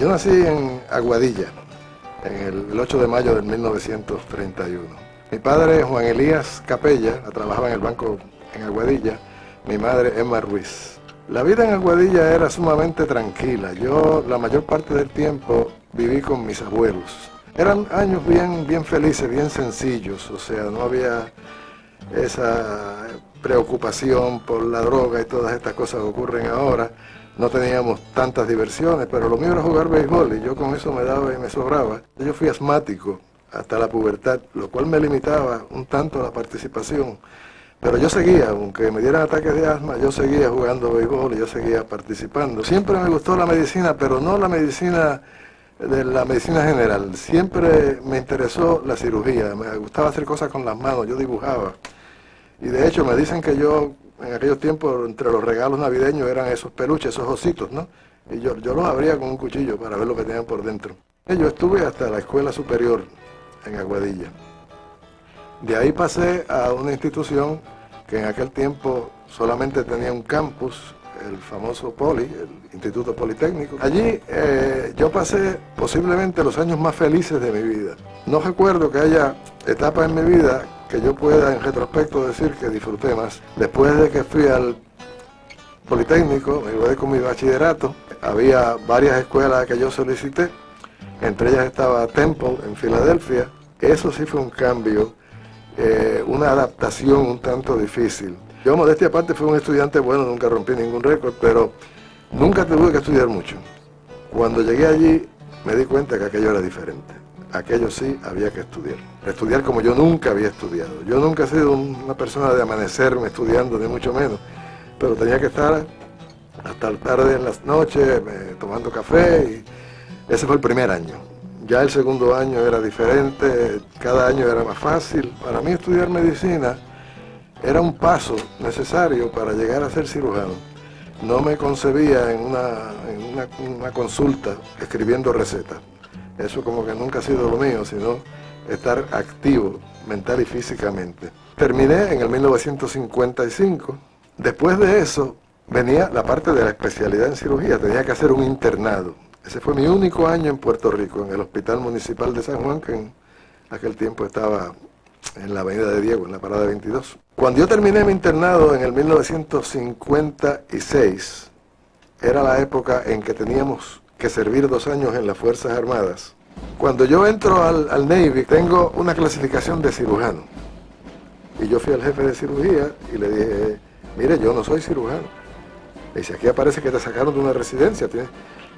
Yo nací en Aguadilla, en el 8 de mayo de 1931. Mi padre, Juan Elías Capella, trabajaba en el banco en Aguadilla, mi madre, Emma Ruiz. La vida en Aguadilla era sumamente tranquila. Yo la mayor parte del tiempo viví con mis abuelos. Eran años bien felices, bien sencillos, o sea, no había esa preocupación por la droga y todas estas cosas que ocurren ahora. No teníamos tantas diversiones, pero lo mío era jugar béisbol y yo con eso me daba y me sobraba. Yo fui asmático hasta la pubertad, lo cual me limitaba un tanto la participación. Pero yo seguía, aunque me dieran ataques de asma, yo seguía jugando béisbol y yo seguía participando. Siempre me gustó la medicina, pero no la medicina de la medicina general. Siempre me interesó la cirugía, me gustaba hacer cosas con las manos, yo dibujaba. Y de hecho me dicen que yo, en aquellos tiempos, entre los regalos navideños eran esos peluches, esos ositos, ¿no? Y yo los abría con un cuchillo para ver lo que tenían por dentro. Yo estuve hasta la escuela superior en Aguadilla. De ahí pasé a una institución que en aquel tiempo solamente tenía un campus, el famoso Poli, el Instituto Politécnico. Allí yo pasé posiblemente los años más felices de mi vida. No recuerdo que haya etapas en mi vida que yo pueda en retrospecto decir que disfruté más. Después de que fui al Politécnico, me gradué con mi bachillerato, había varias escuelas que yo solicité, entre ellas estaba Temple en Filadelfia. Eso sí fue un cambio, una adaptación un tanto difícil. Yo, modestia aparte, fui un estudiante bueno, nunca rompí ningún récord, pero nunca tuve que estudiar mucho. Cuando llegué allí me di cuenta que aquello era diferente. Aquello sí había que estudiar. Estudiar como yo nunca había estudiado. Yo nunca he sido una persona de amanecerme estudiando, ni mucho menos. Pero tenía que estar hasta tarde en las noches tomando café y ese fue el primer año. Ya el segundo año era diferente, cada año era más fácil. Para mí estudiar medicina era un paso necesario para llegar a ser cirujano. No me concebía en una consulta escribiendo recetas. Eso como que nunca ha sido lo mío, sino estar activo mental y físicamente. Terminé en el 1955. Después de eso venía la parte de la especialidad en cirugía. Tenía que hacer un internado. Ese fue mi único año en Puerto Rico, en el Hospital Municipal de San Juan, que en aquel tiempo estaba en la Avenida de Diego, en la Parada 22. Cuando yo terminé mi internado en el 1956, era la época en que teníamos que servir 2 años en las Fuerzas Armadas. Cuando yo entro al Navy, tengo una clasificación de cirujano. Y yo fui al jefe de cirugía y le dije, mire, yo no soy cirujano. Me dice, aquí aparece que te sacaron de una residencia.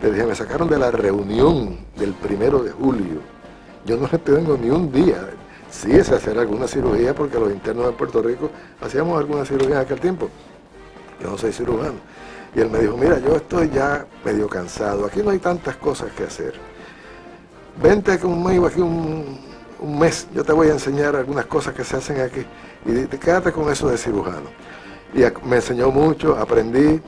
Le dije, me sacaron de la reunión del 1 de julio. Yo no tengo ni un día. Sí, es hacer alguna cirugía, porque los internos de Puerto Rico hacíamos alguna cirugía en aquel tiempo. Yo no soy cirujano. Y él me dijo, mira, yo estoy ya medio cansado, aquí no hay tantas cosas que hacer. Vente conmigo aquí un mes, yo te voy a enseñar algunas cosas que se hacen aquí. Y quédate con eso de cirujano. Y me enseñó mucho, aprendí.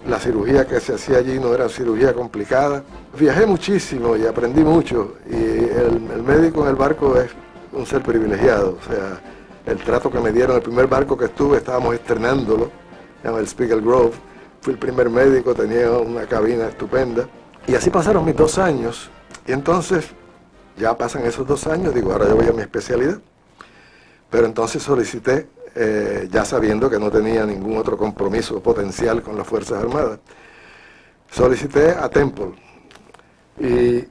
La cirugía que se hacía allí no era cirugía complicada. Viajé muchísimo y aprendí mucho. Y el médico en el barco es un ser privilegiado. O sea, el trato que me dieron, el primer barco que estuve, estábamos estrenándolo, se llama el Spiegel Grove. Fui el primer médico, tenía una cabina estupenda. Y así pasaron mis 2 años. Y entonces, ya pasan esos 2 años, digo, ahora yo voy a mi especialidad. Pero entonces solicité, ya sabiendo que no tenía ningún otro compromiso potencial con las Fuerzas Armadas, solicité a Temple y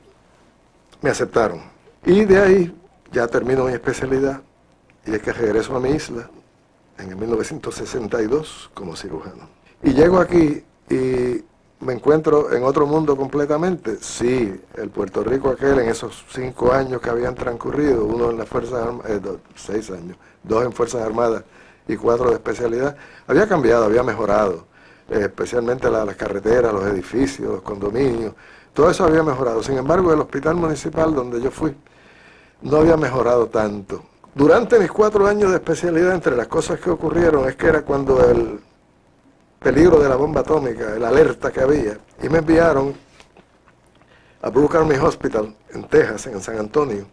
me aceptaron. Y de ahí ya termino mi especialidad y es que regreso a mi isla en el 1962 como cirujano. Y llego aquí y me encuentro en otro mundo completamente. Sí, el Puerto Rico aquel, en esos 5 años que habían transcurrido, uno en las Fuerzas Armadas, 6 años, 2 en Fuerzas Armadas y 4 de especialidad, había cambiado, había mejorado, especialmente las carreteras, los edificios, los condominios, todo eso había mejorado. Sin embargo, el hospital municipal donde yo fui no había mejorado tanto. Durante mis 4 años de especialidad, entre las cosas que ocurrieron es que era cuando el peligro de la bomba atómica, el alerta que había, y me enviaron a Brooke Army Hospital en Texas, en San Antonio,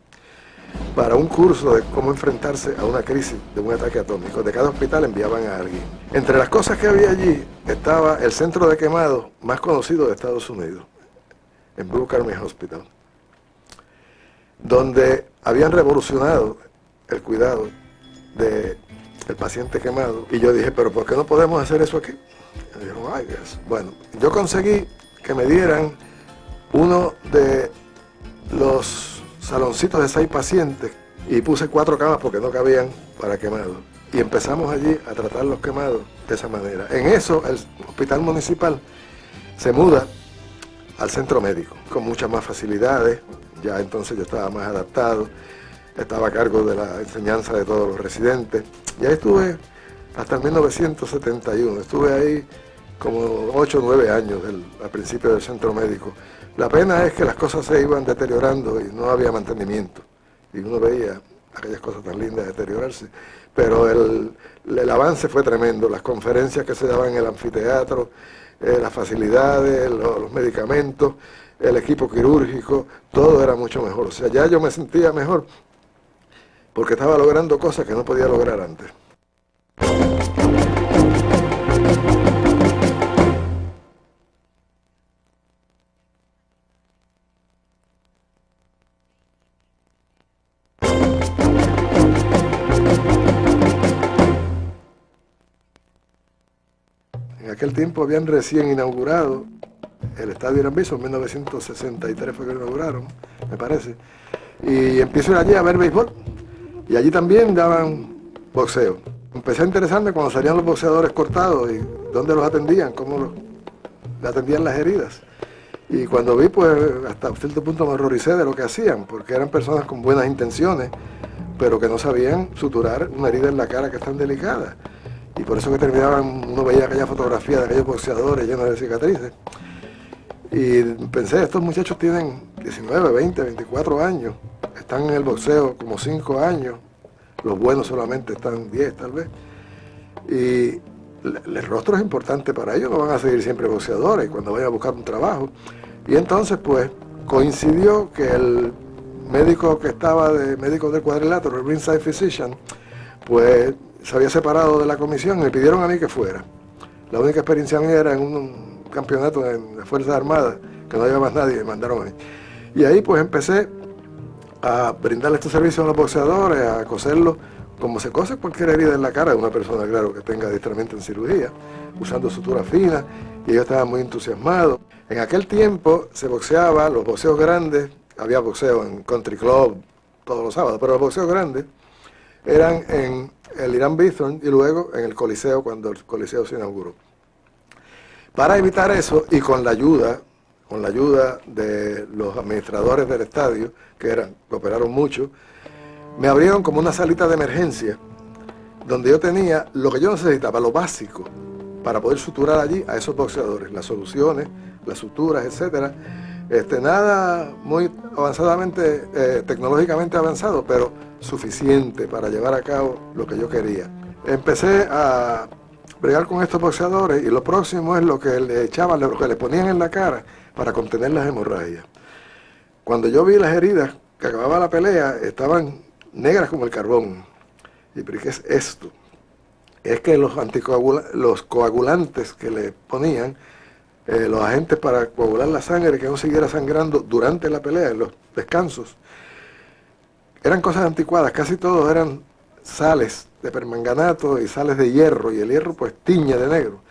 para un curso de cómo enfrentarse a una crisis de un ataque atómico. De cada hospital enviaban a alguien. Entre las cosas que había allí estaba el centro de quemados más conocido de Estados Unidos, en Brooke Army Hospital, donde habían revolucionado el cuidado del paciente quemado. Y yo dije, pero ¿por qué no podemos hacer eso aquí? Y me dijeron, ay, Dios. Bueno, yo conseguí que me dieran uno de los saloncitos de 6 pacientes y puse 4 camas porque no cabían para quemados. Y empezamos allí a tratar los quemados de esa manera. En eso, el hospital municipal se muda al centro médico, con muchas más facilidades. Ya entonces yo estaba más adaptado, estaba a cargo de la enseñanza de todos los residentes. Y ahí estuve hasta el 1971, estuve ahí como 8 o 9 años al principio del centro médico. La pena es que las cosas se iban deteriorando y no había mantenimiento. Y uno veía aquellas cosas tan lindas deteriorarse. Pero el avance fue tremendo, las conferencias que se daban en el anfiteatro, las facilidades, los medicamentos, el equipo quirúrgico, todo era mucho mejor. O sea, ya yo me sentía mejor porque estaba logrando cosas que no podía lograr antes. En aquel tiempo habían recién inaugurado el estadio Irán Bison, en 1963 fue que lo inauguraron, me parece. Y empiezo a ir allí a ver béisbol. Y allí también daban boxeo. Empecé a interesarme cuando salían los boxeadores cortados y dónde los atendían, cómo le atendían las heridas. Y cuando vi, pues hasta cierto punto me horroricé de lo que hacían, porque eran personas con buenas intenciones, pero que no sabían suturar una herida en la cara que es tan delicada. Y por eso que terminaban, uno veía aquella fotografía de aquellos boxeadores llenos de cicatrices. Y pensé, estos muchachos tienen 19, 20, 24 años, están en el boxeo como 5 años, los buenos solamente están 10 tal vez. Y el rostro es importante para ellos, no van a seguir siempre boxeadores cuando vayan a buscar un trabajo. Y entonces pues coincidió que el médico que estaba de médico del cuadrilátero, el ringside physician, pues se había separado de la comisión y me pidieron a mí que fuera. La única experiencia mía era en un campeonato en las Fuerzas Armadas, que no había más nadie, me mandaron a mí. Y ahí pues empecé a brindarle estos servicios a los boxeadores, a coserlos como se cose cualquier herida en la cara de una persona, claro, que tenga adiestramiento en cirugía, usando sutura fina, y ellos estaban muy entusiasmados. En aquel tiempo se boxeaba, los boxeos grandes, había boxeo en country club todos los sábados, pero los boxeos grandes eran en el Irán Bithorn y luego en el Coliseo, cuando el Coliseo se inauguró. Para evitar eso, y con la ayuda de los administradores del estadio, que operaron mucho, me abrieron como una salita de emergencia, donde yo tenía lo que yo necesitaba, lo básico, para poder suturar allí a esos boxeadores, las soluciones, las suturas, etcétera. Nada muy avanzadamente, tecnológicamente avanzado, pero suficiente para llevar a cabo lo que yo quería. Empecé a bregar con estos boxeadores y lo próximo es lo que le echaban, lo que le ponían en la cara para contener las hemorragias. Cuando yo vi las heridas que acababa la pelea, estaban negras como el carbón. ¿Y pero qué es esto? Es que los coagulantes que le ponían, los agentes para coagular la sangre, que no siguiera sangrando durante la pelea, en los descansos, eran cosas anticuadas, casi todos eran sales de permanganato y sales de hierro, y el hierro pues tiñe de negro.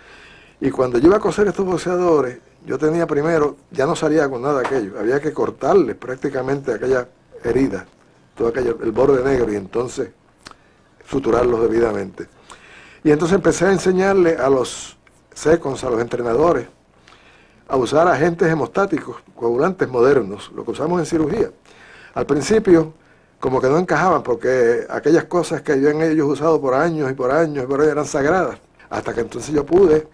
Y cuando yo iba a coser estos boxeadores, yo tenía primero, ya no salía con nada de aquello, había que cortarles prácticamente aquella herida, todo aquello, el borde negro, y entonces suturarlos debidamente. Y entonces empecé a enseñarle a los seconds, a los entrenadores, a usar agentes hemostáticos, coagulantes modernos, lo que usamos en cirugía. Al principio, como que no encajaban, porque aquellas cosas que habían ellos usado por años y por años y por años eran sagradas. Hasta que entonces yo pude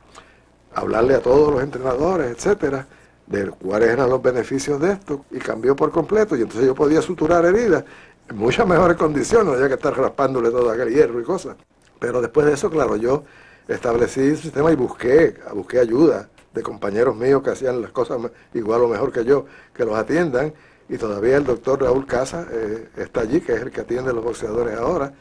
hablarle a todos los entrenadores, etcétera, de cuáles eran los beneficios de esto, y cambió por completo, y entonces yo podía suturar heridas en muchas mejores condiciones, no había que estar raspándole todo aquel hierro y cosas. Pero después de eso, claro, yo establecí un sistema y busqué ayuda de compañeros míos que hacían las cosas igual o mejor que yo, que los atiendan, y todavía el doctor Raúl Casa está allí, que es el que atiende a los boxeadores ahora,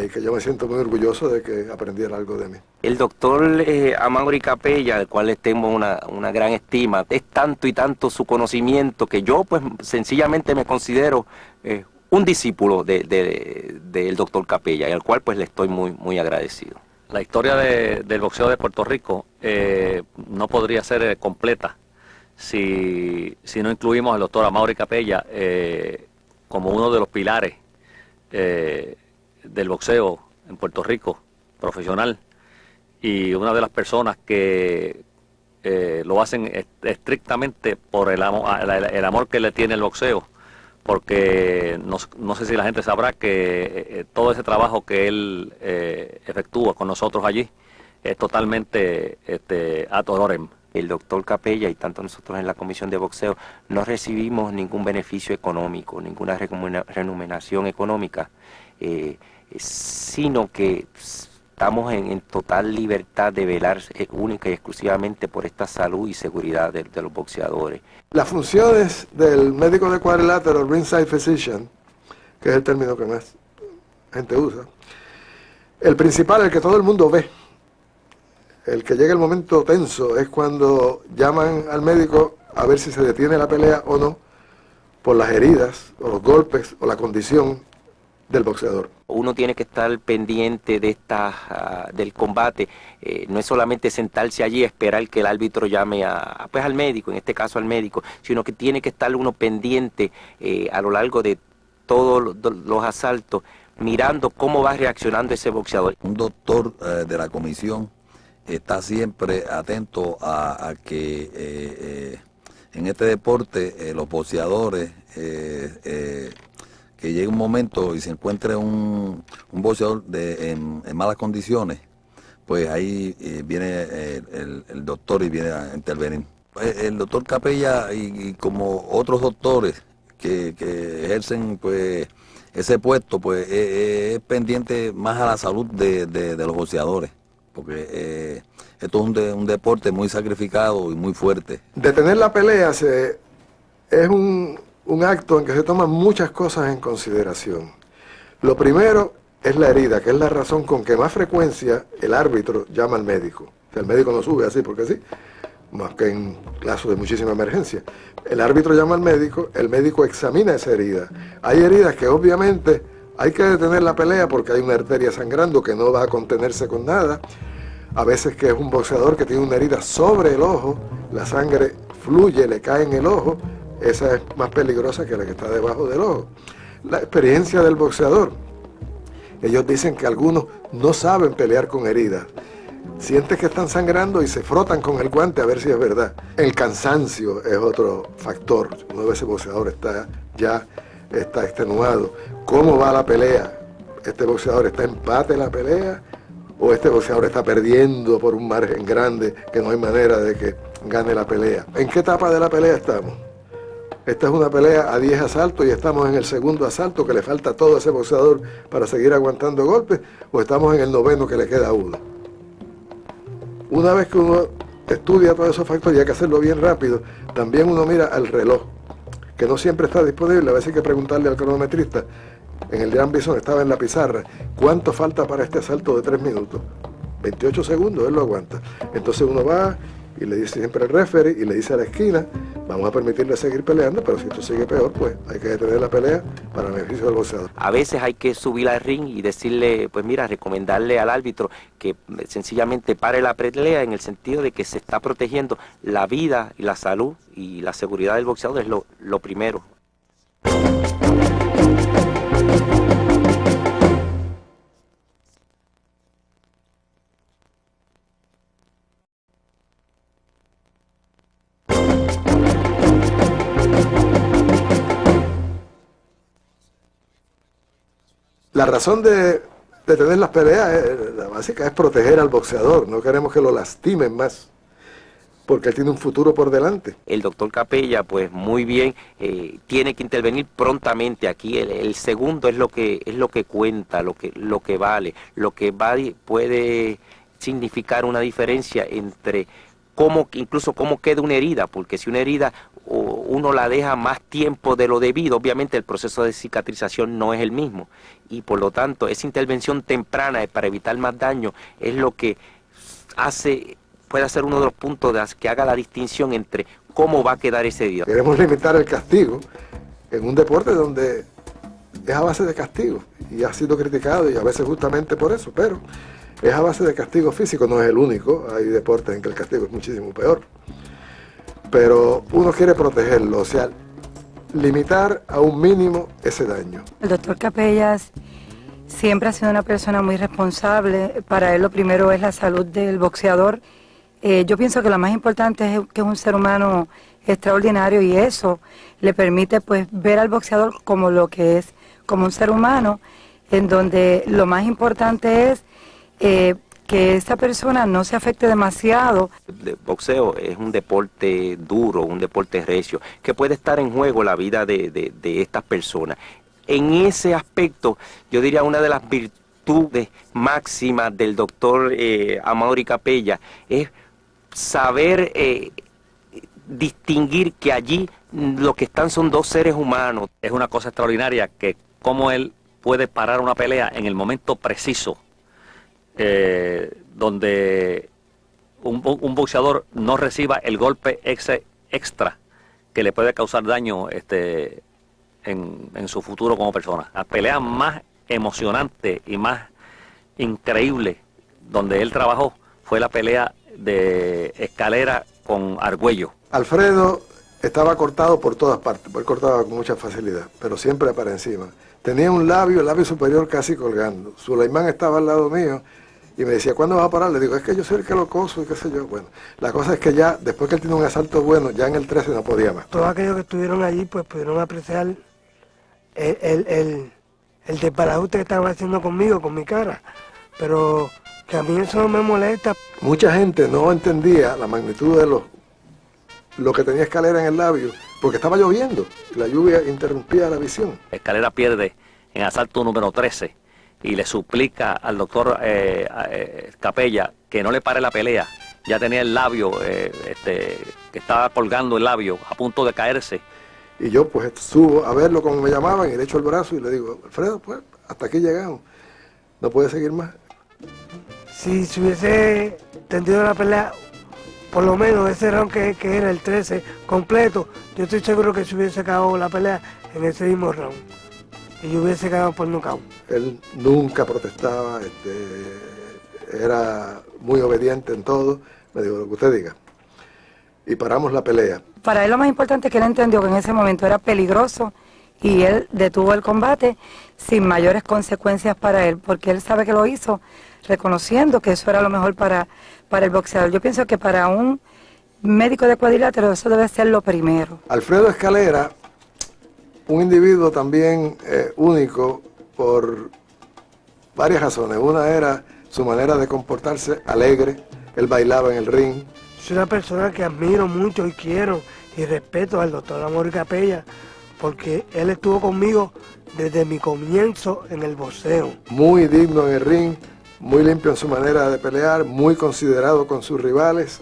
y que yo me siento muy orgulloso de que aprendiera algo de mí. El doctor Amaury Capella, al cual le tengo una gran estima, es tanto y tanto su conocimiento que yo pues sencillamente me considero un discípulo del doctor Capella, y al cual pues le estoy muy agradecido. La historia del boxeo de Puerto Rico no podría ser completa si no incluimos al doctor Amaury Capella como uno de los pilares del boxeo en Puerto Rico, profesional, y una de las personas que lo hacen estrictamente por el amor que le tiene el boxeo, porque no sé si la gente sabrá que todo ese trabajo que él efectúa con nosotros allí es totalmente ad honorem. El doctor Capella y tanto nosotros en la Comisión de Boxeo no recibimos ningún beneficio económico, ninguna remuneración económica, sino que estamos en total libertad de velar única y exclusivamente por esta salud y seguridad de los boxeadores. Las funciones del médico de cuadrilátero, ringside physician, que es el término que más gente usa, el principal, el que todo el mundo ve, el que llega el momento tenso, es cuando llaman al médico a ver si se detiene la pelea o no, por las heridas, o los golpes, o la condición del boxeador. Uno tiene que estar pendiente de del combate, no es solamente sentarse allí y esperar que el árbitro llame pues al médico, en este caso al médico, sino que tiene que estar uno pendiente a lo largo de todos los asaltos, mirando cómo va reaccionando ese boxeador. Un doctor de la comisión está siempre atento a que en este deporte los boxeadores, que llegue un momento y se encuentre un boxeador en malas condiciones, pues ahí viene el doctor y viene a intervenir. El doctor Capella y como otros doctores que ejercen pues ese puesto, pues es pendiente más a la salud de los boxeadores, porque esto es un deporte muy sacrificado y muy fuerte. Detener la pelea es un acto en que se toman muchas cosas en consideración. Lo primero es la herida, que es la razón con que más frecuencia el árbitro llama al médico. O sea, el médico no sube así porque sí, más que en caso de muchísima emergencia. El árbitro llama al médico, el médico examina esa herida. Hay heridas que obviamente hay que detener la pelea porque hay una arteria sangrando que no va a contenerse con nada. A veces que es un boxeador que tiene una herida sobre el ojo, la sangre fluye, le cae en el ojo, esa es más peligrosa que la que está debajo del ojo. La experiencia del boxeador. Ellos dicen que algunos no saben pelear con heridas. Sientes que están sangrando y se frotan con el guante a ver si es verdad. El cansancio es otro factor. Uno de ese boxeador está extenuado. ¿Cómo va la pelea? ¿Este boxeador está en empate en la pelea? ¿O este boxeador está perdiendo por un margen grande que no hay manera de que gane la pelea? ¿En qué etapa de la pelea estamos? Esta es una pelea a 10 asaltos y estamos en el segundo asalto que le falta a todo ese boxeador para seguir aguantando golpes, o estamos en el noveno que le queda a uno. Una vez que uno estudia todos esos factores y hay que hacerlo bien rápido, también uno mira al reloj, que no siempre está disponible. A veces hay que preguntarle al cronometrista. En el Gran Bison estaba en la pizarra, ¿cuánto falta para este asalto de 3 minutos? 28 segundos, él lo aguanta. Entonces uno va y le dice siempre al referee y le dice a la esquina, vamos a permitirle seguir peleando, pero si esto sigue peor, pues hay que detener la pelea para el beneficio del boxeador. A veces hay que subir al ring y decirle, pues mira, recomendarle al árbitro que sencillamente pare la pelea, en el sentido de que se está protegiendo la vida y la salud y la seguridad del boxeador, es lo primero. La razón de tener las peleas, la básica, es proteger al boxeador. No queremos que lo lastimen más, porque él tiene un futuro por delante. El doctor Capella, pues muy bien, tiene que intervenir prontamente aquí. El segundo es lo que cuenta, lo que vale, puede significar una diferencia entre incluso cómo queda una herida, porque si una herida uno la deja más tiempo de lo debido, obviamente el proceso de cicatrización no es el mismo y por lo tanto esa intervención temprana para evitar más daño es lo que puede ser uno de los puntos que haga la distinción entre cómo va a quedar ese día. Queremos limitar el castigo en un deporte donde es a base de castigo y ha sido criticado y a veces justamente por eso, pero es a base de castigo físico, no es el único, hay deportes en que el castigo es muchísimo peor. Pero uno quiere protegerlo, o sea, limitar a un mínimo ese daño. El doctor Capellas siempre ha sido una persona muy responsable. Para él lo primero es la salud del boxeador. Yo pienso que lo más importante es que es un ser humano extraordinario y eso le permite pues ver al boxeador como lo que es, como un ser humano, en donde lo más importante es que esta persona no se afecte demasiado. El boxeo es un deporte duro, un deporte recio, que puede estar en juego la vida de estas personas. En ese aspecto, yo diría una de las virtudes máximas del doctor Amaury Capella es saber distinguir que allí lo que están son dos seres humanos. Es una cosa extraordinaria que cómo él puede parar una pelea en el momento preciso, donde un boxeador no reciba el golpe extra que le puede causar daño en su futuro como persona. La pelea más emocionante y más increíble donde él trabajó fue la pelea de Escalera con Argüello. Alfredo estaba cortado por todas partes, él cortaba con mucha facilidad, pero siempre para encima. Tenía un labio, el labio superior casi colgando. Sulaimán estaba al lado mío y me decía, ¿cuándo vas a parar? Le digo, es que yo soy el que lo coso y qué sé yo. Bueno, la cosa es que ya, después que él tiene un asalto bueno, ya en el 13 no podía más. Todos aquellos que estuvieron allí, pues pudieron apreciar el desbarajuste que estaban haciendo conmigo, con mi cara. Pero que a mí eso no me molesta. Mucha gente no entendía la magnitud de lo que tenía Escalera en el labio, porque estaba lloviendo, y la lluvia interrumpía la visión. Escalera pierde en asalto número 13 y le suplica al doctor Capella que no le pare la pelea. Ya tenía el labio, que estaba colgando el labio, a punto de caerse. Y yo pues subo a verlo como me llamaban y le echo el brazo y le digo, Alfredo, pues hasta aquí llegamos, no puede seguir más. Si se hubiese tendido la pelea, por lo menos ese round que era el 13 completo, yo estoy seguro que se hubiese acabado la pelea en ese mismo round. Y yo hubiese quedado por nocaut. Él nunca protestaba, era muy obediente en todo. Me dijo, lo que usted diga. Y paramos la pelea. Para él lo más importante es que él entendió que en ese momento era peligroso y él detuvo el combate sin mayores consecuencias para él, porque él sabe que lo hizo reconociendo que eso era lo mejor para el boxeador. Yo pienso que para un médico de cuadrilátero eso debe ser lo primero. Alfredo Escalera, un individuo también único por varias razones. Una era su manera de comportarse alegre, él bailaba en el ring. Soy una persona que admiro mucho y quiero y respeto al doctor Amaury Capella, porque él estuvo conmigo desde mi comienzo en el boxeo. Muy digno en el ring, muy limpio en su manera de pelear, muy considerado con sus rivales.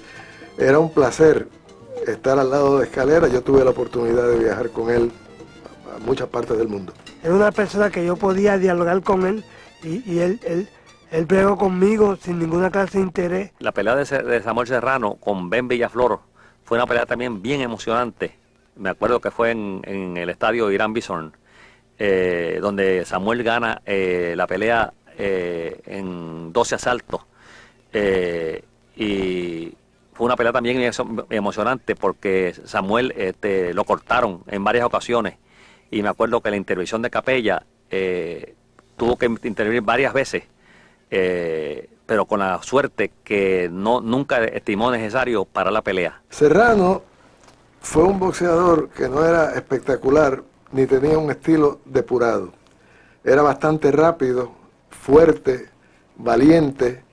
Era un placer estar al lado de Escalera. Yo tuve la oportunidad de viajar con él a muchas partes del mundo. Era una persona que yo podía dialogar con él y él bregó conmigo sin ninguna clase de interés. La pelea de Samuel Serrano con Ben Villaflor fue una pelea también bien emocionante. Me acuerdo que fue en el estadio Irán Bison, donde Samuel gana la pelea en 12 asaltos. Y fue una pelea también emocionante porque Samuel lo cortaron en varias ocasiones. Y me acuerdo que la intervención de Capella tuvo que intervenir varias veces, pero con la suerte que nunca estimó necesario parar la pelea. Serrano fue un boxeador que no era espectacular ni tenía un estilo depurado. Era bastante rápido, fuerte, valiente.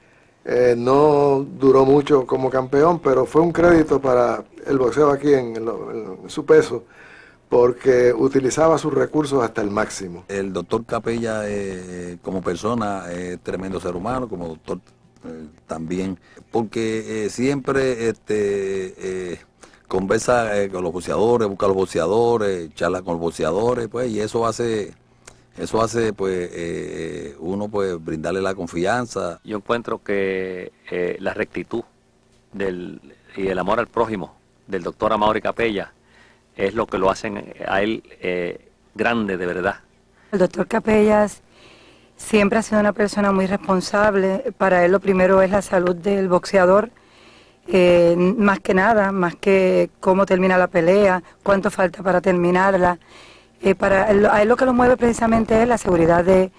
No duró mucho como campeón, pero fue un crédito para el boxeo aquí en su peso, porque utilizaba sus recursos hasta el máximo. El doctor Capella como persona es tremendo ser humano, como doctor también, porque siempre conversa con los boxeadores, busca a los boxeadores, charla con los boxeadores, pues, y eso hace pues uno pues brindarle la confianza. Yo encuentro que la rectitud y el amor al prójimo del doctor Amaury Capella es lo que lo hacen a él grande de verdad. El doctor Capellas siempre ha sido una persona muy responsable. Para él lo primero es la salud del boxeador, más que nada, más que cómo termina la pelea, cuánto falta para terminarla. A él lo que lo mueve precisamente es la seguridad de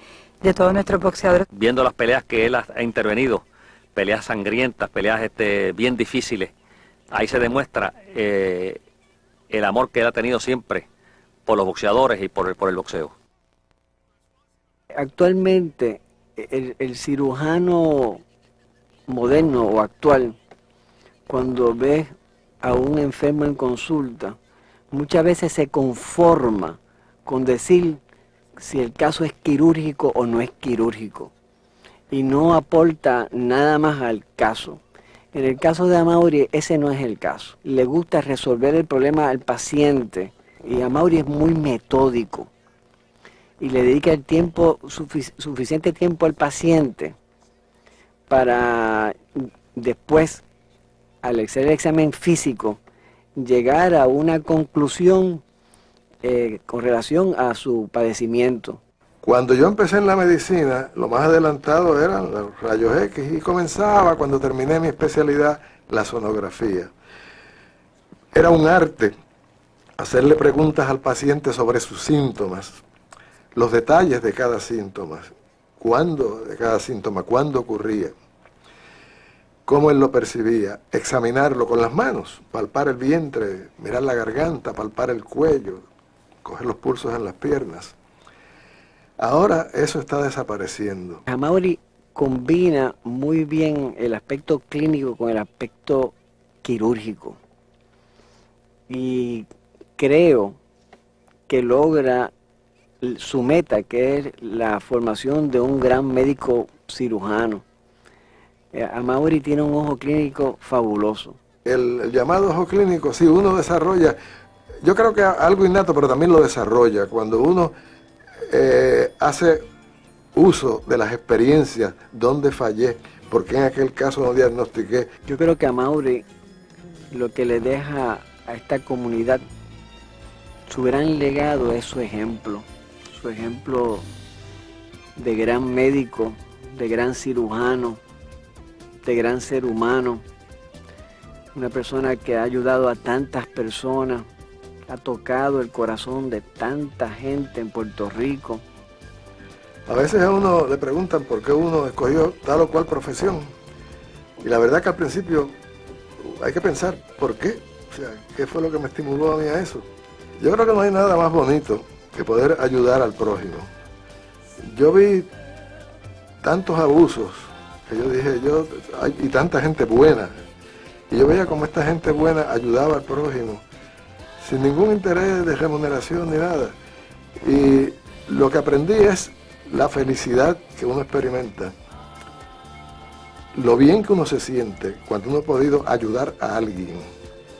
todos nuestros boxeadores. Viendo las peleas que él ha intervenido, peleas sangrientas, peleas bien difíciles, ahí se demuestra el amor que él ha tenido siempre por los boxeadores y por el boxeo. Actualmente, el cirujano moderno o actual, cuando ve a un enfermo en consulta, muchas veces se conforma con decir si el caso es quirúrgico o no es quirúrgico y no aporta nada más al caso. En el caso de Amaury, ese no es el caso. Le gusta resolver el problema al paciente y Amaury es muy metódico y le dedica el tiempo, suficiente tiempo al paciente para después, al hacer el examen físico, llegar a una conclusión con relación a su padecimiento. Cuando yo empecé en la medicina, lo más adelantado eran los rayos X y comenzaba, cuando terminé mi especialidad, la sonografía. Era un arte hacerle preguntas al paciente sobre sus síntomas, los detalles de cada síntoma, cuándo ocurría, cómo él lo percibía, examinarlo con las manos, palpar el vientre, mirar la garganta, palpar el cuello, coger los pulsos en las piernas. Ahora eso está desapareciendo. Amaury combina muy bien el aspecto clínico con el aspecto quirúrgico y creo que logra su meta, que es la formación de un gran médico cirujano. Amaury tiene un ojo clínico fabuloso. El llamado ojo clínico, sí, uno desarrolla, yo creo que algo innato, pero también lo desarrolla cuando uno hace uso de las experiencias, dónde fallé, por qué en aquel caso no diagnostiqué. Yo creo que Amaury lo que le deja a esta comunidad, su gran legado es su ejemplo de gran médico, de gran cirujano, de gran ser humano, una persona que ha ayudado a tantas personas, ha tocado el corazón de tanta gente en Puerto Rico. A veces a uno le preguntan por qué uno escogió tal o cual profesión. Y la verdad que al principio hay que pensar por qué. O sea, ¿qué fue lo que me estimuló a mí a eso? Yo creo que no hay nada más bonito que poder ayudar al prójimo. Yo vi tantos abusos que yo dije, y tanta gente buena. Y yo veía cómo esta gente buena ayudaba al prójimo, sin ningún interés de remuneración ni nada. Y lo que aprendí es la felicidad que uno experimenta, lo bien que uno se siente cuando uno ha podido ayudar a alguien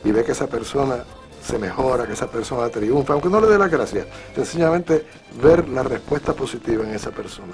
y ve que esa persona se mejora, que esa persona triunfa, aunque no le dé las gracias, sencillamente ver la respuesta positiva en esa persona.